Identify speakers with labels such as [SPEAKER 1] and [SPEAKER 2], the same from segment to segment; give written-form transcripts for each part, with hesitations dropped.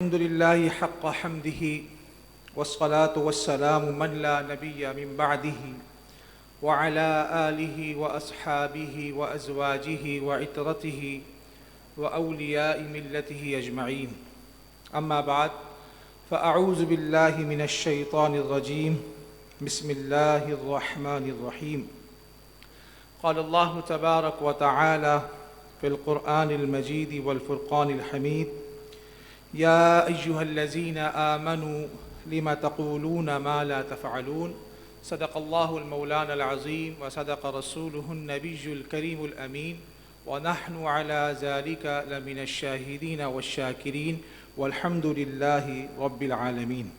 [SPEAKER 1] الحمد لله حق حمده والصلاة والسلام من لا نبي من بعده وعلى آله وأصحابه وأزواجه وعترته وأولياء ملته أجمعين. أما بعد فأعوذ بالله من الشيطان الرجيم. بسم الله الرحمن الرحيم. قال الله تبارك وتعالى في القرآن المجيد والفرقان الحميد: يا أيها الذين آمنوا لم تقولون ما لا تفعلون. صدق الله المولانا العظيم وصدق رسوله النبي الكريم الأمين ونحن على ذلك لمن الشاهدين والشاكرين والحمد لله رب العالمين.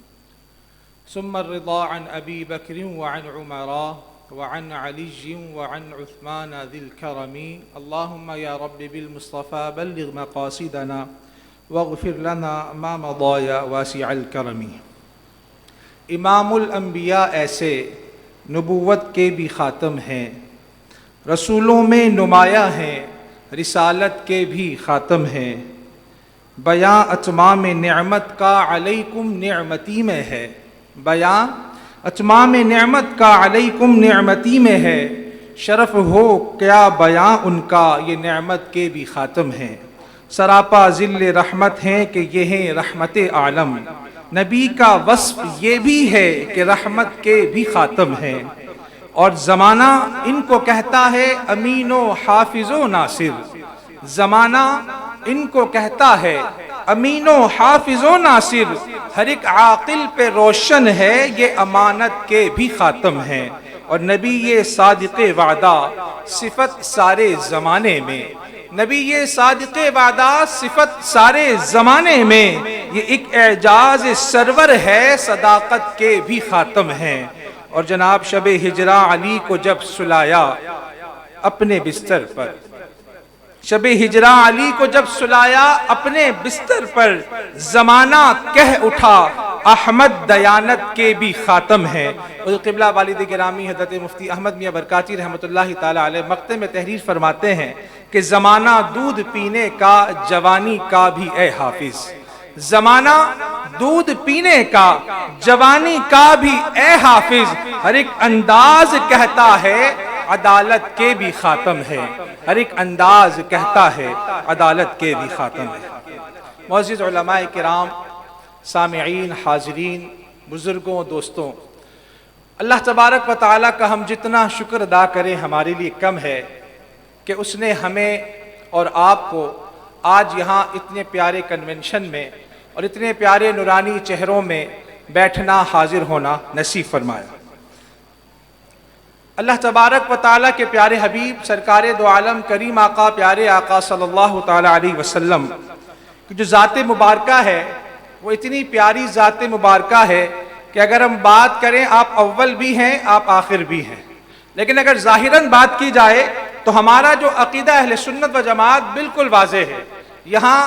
[SPEAKER 1] ثم الرضا عن أبي بكر وعن عمر وعن علي وعن عثمان ذي الكرم. اللهم يا رب بالمصطفى بلغ مقاصدنا واغفر لنا ما مضى يا واسع الکرم. امام الانبیاء ایسے نبوت کے بھی خاتم ہیں، رسولوں میں نمایاں ہیں، رسالت کے بھی خاتم ہیں. بیاں اتمام نعمت کا علیکم نعمتی میں ہے، بیاں اتمام نعمت کا علیکم نعمتی میں ہے. شرف ہو کیا بیاں ان کا، یہ نعمت کے بھی خاتم ہیں. سراپا ذل رحمت ہیں کہ یہ ہیں رحمت عالم. نبی کا وصف یہ بھی ہے کہ رحمت کے بھی خاتم ہیں. اور زمانہ ان کو کہتا ہے امین و حافظ و ناصر. زمانہ ان کو کہتا ہے امین و حافظ و ناصر. ہر ایک عاقل پہ روشن ہے یہ امانت کے بھی خاتم ہیں. اور نبی یہ صادق وعدہ صفت سارے زمانے میں، نبی یہ صادق وعدہ صفت سارے زمانے میں. یہ ایک اعجاز سرور ہے، صداقت کے بھی خاتم ہیں. اور جناب شب ہجرہ علی کو جب سلایا اپنے بستر پر، شب ہجرہ علی کو جب سلایا اپنے بستر پر، زمانہ کہہ اٹھا احمد دیانت کے بھی خاتم ہیں. اور قبلہ والد گرامی حضرت مفتی احمد میاں برکاتی رحمۃ اللہ تعالی علیہ مقطع میں تحریر فرماتے ہیں کہ زمانہ دودھ پینے کا جوانی کا بھی اے حافظ. زمانہ دودھ پینے کا جوانی کا بھی اے حافظ. ہر ایک انداز کہتا ہے عدالت کے بھی خاتم ہے. ہر ایک انداز کہتا ہے عدالت کے بھی خاتم ہے. معزز علماء کرام، سامعین، حاضرین، بزرگوں، دوستوں، اللہ تبارک و تعالیٰ کا ہم جتنا شکر ادا کریں ہمارے لیے کم ہے کہ اس نے ہمیں اور آپ کو آج یہاں اتنے پیارے کنونشن میں اور اتنے پیارے نورانی چہروں میں بیٹھنا، حاضر ہونا نصیب فرمایا. اللہ تبارک و تعالیٰ کے پیارے حبیب سرکار دو عالم کریم آقا، پیارے آقا صلی اللہ تعالیٰ علیہ وسلم کی جو ذات مبارکہ ہے وہ اتنی پیاری ذات مبارکہ ہے کہ اگر ہم بات کریں آپ اول بھی ہیں، آپ آخر بھی ہیں. لیکن اگر ظاہراً بات کی جائے تو ہمارا جو عقیدہ اہل سنت و جماعت بالکل واضح ہے. یہاں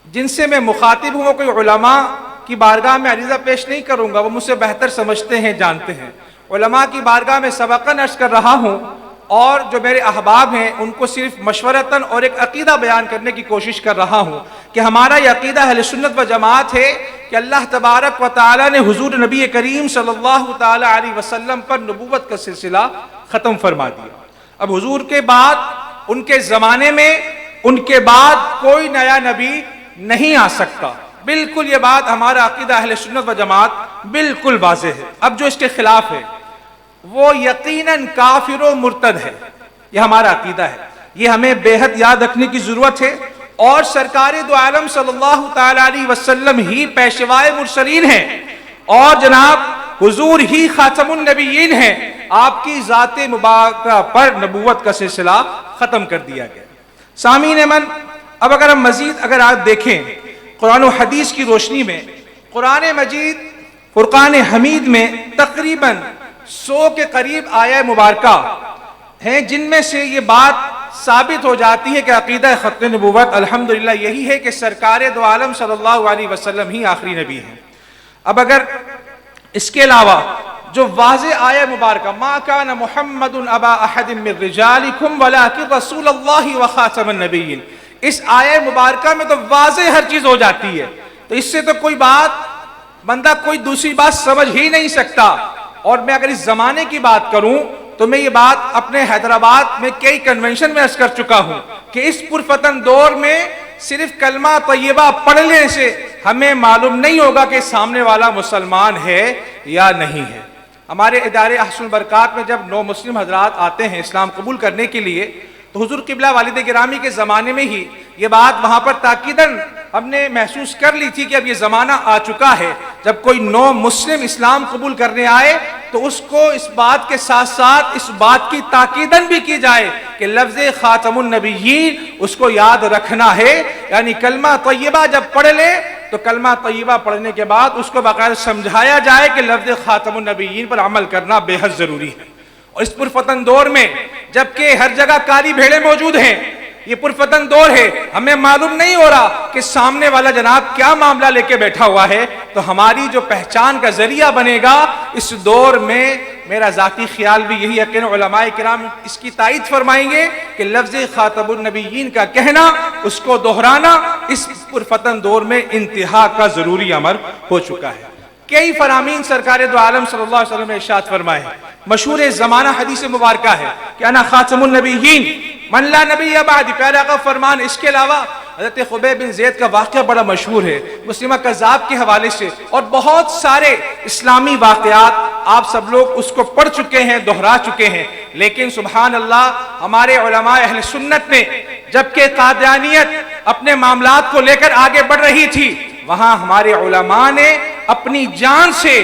[SPEAKER 1] جن سے میں مخاطب ہوں وہ کوئی علماء کی بارگاہ میں عریضہ پیش نہیں کروں گا، وہ مجھ سے بہتر سمجھتے ہیں، جانتے ہیں. علماء کی بارگاہ میں سبقاً عرض کر رہا ہوں، اور جو میرے احباب ہیں ان کو صرف مشورتاً اور ایک عقیدہ بیان کرنے کی کوشش کر رہا ہوں کہ ہمارا یہ عقیدہ اہل سنت و جماعت ہے کہ اللہ تبارک و تعالیٰ نے حضور نبی کریم صلی اللہ تعالیٰ علیہ وسلم پر نبوت کا سلسلہ ختم فرما دیا. اب حضور کے بعد، ان کے زمانے میں، ان کے بعد کوئی نیا نبی نہیں آ سکتا. بالکل یہ بات ہمارا عقیدہ اہل سنت و جماعت بالکل واضح ہے. اب جو اس کے خلاف ہے وہ یقیناً کافر و مرتد ہے. یہ ہمارا عقیدہ ہے، یہ ہمیں بے حد یاد رکھنے کی ضرورت ہے. اور سرکار دو عالم صلی اللہ تعالیٰ علیہ وسلم ہی پیشوائے مرسلین ہیں، اور جناب حضور ہی خاتم النبیین ہیں. آپ کی ذات مبارکہ پر نبوت کا سلسلہ ختم کر دیا گیا. سامعین من، اب اگر ہم مزید آپ دیکھیں قرآن و حدیث کی روشنی میں، قرآن مجید فرقان حمید میں تقریباً 100 کے قریب آیہ مبارکہ ہیں جن میں سے یہ بات ثابت ہو جاتی ہے کہ عقیدہ ختم نبوت الحمدللہ یہی ہے کہ سرکار دو عالم صلی اللہ علیہ وسلم ہی آخری نبی ہیں. اب اگر اس کے علاوہ جو واضح آیہ مبارکہ ما کان محمد ابا احد من رجالکم ولکن رسول اللہ وخاتم النبیین، اس آیہ مبارکہ میں تو واضح ہر چیز ہو جاتی ہے تو اس سے تو کوئی بات بندہ کوئی دوسری بات سمجھ ہی نہیں سکتا۔ اور میں اگر اس زمانے کی بات کروں تو میں یہ بات اپنے حیدرآباد میں کئی کنونشن میں عرض کر چکا ہوں کہ اس پرفتن دور میں صرف کلمہ طیبہ پڑھنے سے ہمیں معلوم نہیں ہوگا کہ سامنے والا مسلمان ہے یا نہیں ہے۔ ہمارے ادارے احسن البرکات میں جب نو مسلم حضرات آتے ہیں اسلام قبول کرنے کے لیے تو حضور قبلہ والد گرامی کے زمانے میں ہی یہ بات وہاں پر تاکیداً ہم نے محسوس کر لی تھی کہ اب یہ زمانہ آ چکا ہے، جب کوئی نو مسلم اسلام قبول کرنے آئے تو اس کو اس بات کے ساتھ ساتھ اس بات کی تاکیداً بھی کی جائے کہ لفظ خاتم النبیین اس کو یاد رکھنا ہے، یعنی کلمہ طیبہ جب پڑھ لے تو کلمہ طیبہ پڑھنے کے بعد اس کو باقاعدہ سمجھایا جائے کہ لفظ خاتم النبیین پر عمل کرنا بے حد ضروری ہے۔ اور اس پرفتن دور میں جبکہ ہر جگہ کالی بھیڑیں موجود ہیں، یہ پرفتن دور ہے، ہمیں معلوم نہیں ہو رہا کہ سامنے والا جناب کیا معاملہ لے کے بیٹھا ہوا ہے، تو ہماری جو پہچان کا ذریعہ بنے گا اس دور میں میرا ذاتی خیال بھی یہی ہے کہ علماء کرام اس کی تائید فرمائیں گے کہ لفظ خاتم النبیین کا کہنا، اس کو دہرانا اس پرفتن دور میں انتہا کا ضروری امر ہو چکا ہے۔ کئی فرامین سرکار دو عالم صلی اللہ علیہ وسلم نے ارشاد فرمائے ہیں، مشہور زمانہ حدیث مبارکہ ہے کہ انا خاتم النبیین من لا نبی بعدی، پیارے آقا فرمان۔ اس کے علاوہ حضرت خبیب بن زید کا واقعہ بڑا مشہور ہے مسلمہ کذاب کے حوالے سے، اور بہت سارے اسلامی واقعات آپ سب لوگ اس کو پڑھ چکے ہیں، دہرا چکے ہیں۔ لیکن سبحان اللہ ہمارے علماء اہل سنت نے جبکہ قادیانیت اپنے معاملات کو لے کر آگے بڑھ رہی تھی، وہاں ہمارے علماء نے اپنی جان سے،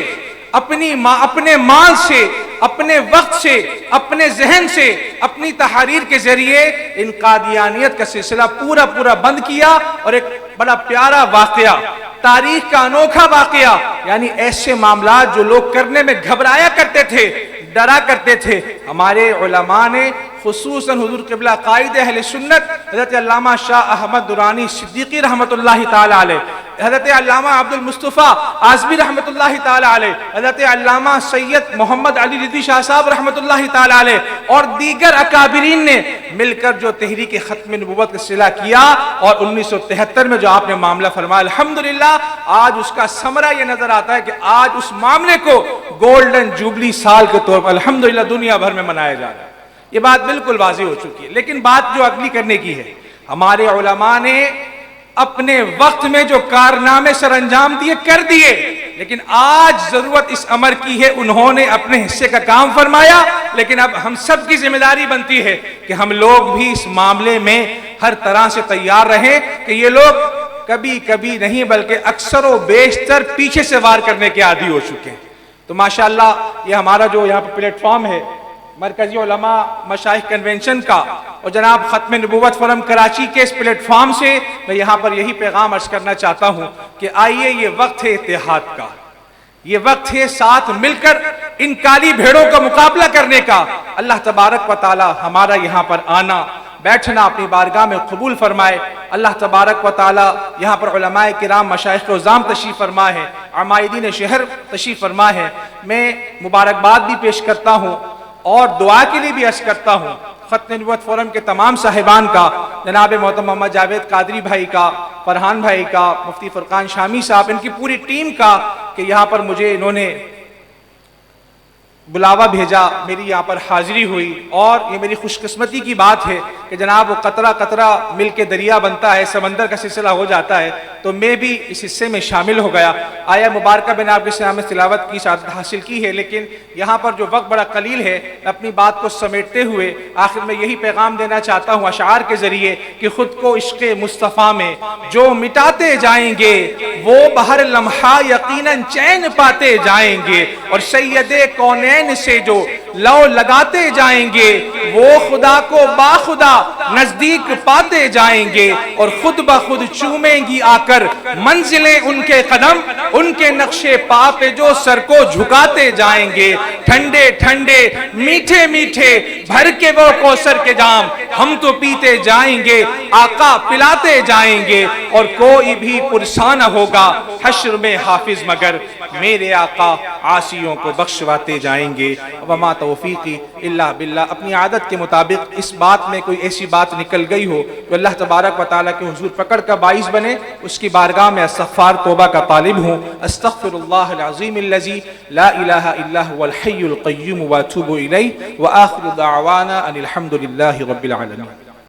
[SPEAKER 1] اپنے مال سے، اپنے وقت سے، اپنے ذہن سے، اپنی تحریر کے ذریعے ان قادیانیت کا سلسلہ پورا بند کیا۔ اور ایک بڑا پیارا واقعہ، تاریخ کا انوکھا واقعہ، یعنی ایسے معاملات جو لوگ کرنے میں گھبرایا کرتے تھے، ڈرا کرتے تھے، ہمارے علماء نے خصوصاً حضور قبلہ قائد اہل سنت حضرت علامہ شاہ احمد درانی صدیقی رحمت اللہ تعالی علیہ، حضرت علامہ عبد المصطفیٰ اعظمی رحمت اللہ تعالی علیہ، حضرت علامہ سید محمد علی رضوی شاہ صاحب رحمت اللہ تعالی علیہ اور دیگر اکابرین نے مل کر جو تحریک ختم نبوت کا صلہ کیا، اور 1973 میں جو آپ نے معاملہ فرمایا، الحمدللہ آج اس کا ثمرہ یہ نظر آتا ہے کہ آج اس معاملے کو گولڈن جوبلی سال کے طور پر الحمدللہ دنیا بھر میں منایا جا رہا ہے۔ یہ بات بالکل واضح ہو چکی ہے۔ لیکن بات جو اگلی کرنے کی ہے، ہمارے علماء نے اپنے وقت میں جو کارنامے سر انجام دیے کر دیے، لیکن آج ضرورت اس امر کی ہے، انہوں نے اپنے حصے کا کام فرمایا، لیکن اب ہم سب کی ذمہ داری بنتی ہے کہ ہم لوگ بھی اس معاملے میں ہر طرح سے تیار رہیں کہ یہ لوگ کبھی نہیں بلکہ اکثر و بیشتر پیچھے سے وار کرنے کے عادی ہو چکے ہیں۔ تو ماشاءاللہ یہ ہمارا جو یہاں پر پلیٹ فارم ہے مرکزی علماء مشائخ کنونشن کا اور جناب ختم نبوت فورم کراچی کے اس پلیٹ فارم سے میں یہاں پر یہی پیغام عرض کرنا چاہتا ہوں کہ آئیے، یہ وقت ہے اتحاد کا، یہ وقت ہے ساتھ مل کر ان کالی بھیڑوں کا مقابلہ کرنے کا۔ اللہ تبارک و تعالی ہمارا یہاں پر آنا بیٹھنا اپنی بارگاہ میں قبول فرمائے۔ اللہ تبارک و تعالی یہاں پر علماء کرام مشائخ عظام تشریف فرما ہے، عمائدین شہر تشریف فرما ہے۔ میں مبارکباد بھی پیش کرتا ہوں اور دعا کے لیے بھی عرض کرتا ہوں ختم نبوت فورم کے تمام صاحبان کا، جناب محترم محمد جاوید قادری بھائی کا، فرحان بھائی کا، مفتی فرقان شامی صاحب، ان کی پوری ٹیم کا کہ یہاں پر مجھے انہوں نے بلاوا بھیجا، میری یہاں پر حاضری ہوئی، اور یہ میری خوش قسمتی کی بات ہے کہ جناب وہ قطرہ قطرہ مل کے دریا بنتا ہے، سمندر کا سلسلہ ہو جاتا ہے، تو میں بھی اس حصے میں شامل ہو گیا۔ آیا مبارکہ میں نے آپ کے سامنے تلاوت کی، سعادت حاصل کی ہے، لیکن یہاں پر جو وقت بڑا قلیل ہے، اپنی بات کو سمیٹتے ہوئے آخر میں یہی پیغام دینا چاہتا ہوں اشعار کے ذریعے کہ خود کو عشق مصطفیٰ میں جو مٹاتے جائیں گے وہ بہر لمحہ یقیناً چین پاتے جائیں گے، اور سید کونین سے جو لو لگاتے جائیں گے وہ خدا کو باخدا نزدیک پاتے جائیں گے، اور خود بخود چومیں گی آ کر منزلیں ان کے قدم، ان کے نقش پا پہ جو سر کو جھکاتے جائیں گے۔ ٹھنڈے ٹھنڈے میٹھے میٹھے بھر کے وہ کوثر کے جام ہم تو پیتے جائیں گے، آقا پلاتے جائیں گے، اور کوئی بھی پرسان ہوگا حشر میں حافظ مگر میرے آقا عاصیوں کو بخشواتے جائیں گے۔ وما توفیقی الا باللہ۔ اپنی عادت کے مطابق اس بات میں کوئی ایسی بات نکل گئی ہو کہ اللہ تبارک و تعالیٰ کے حضور پکڑ کا باعث بنے، اس کی بارگاہ میں استغفار توبہ کا طالب ہوں۔ استغفر اللہ العظیم الذی لا الہ الا هو الحی القیوم واتوب الیہ، وآخر دعوانا ان الحمد للہ رب العالمین۔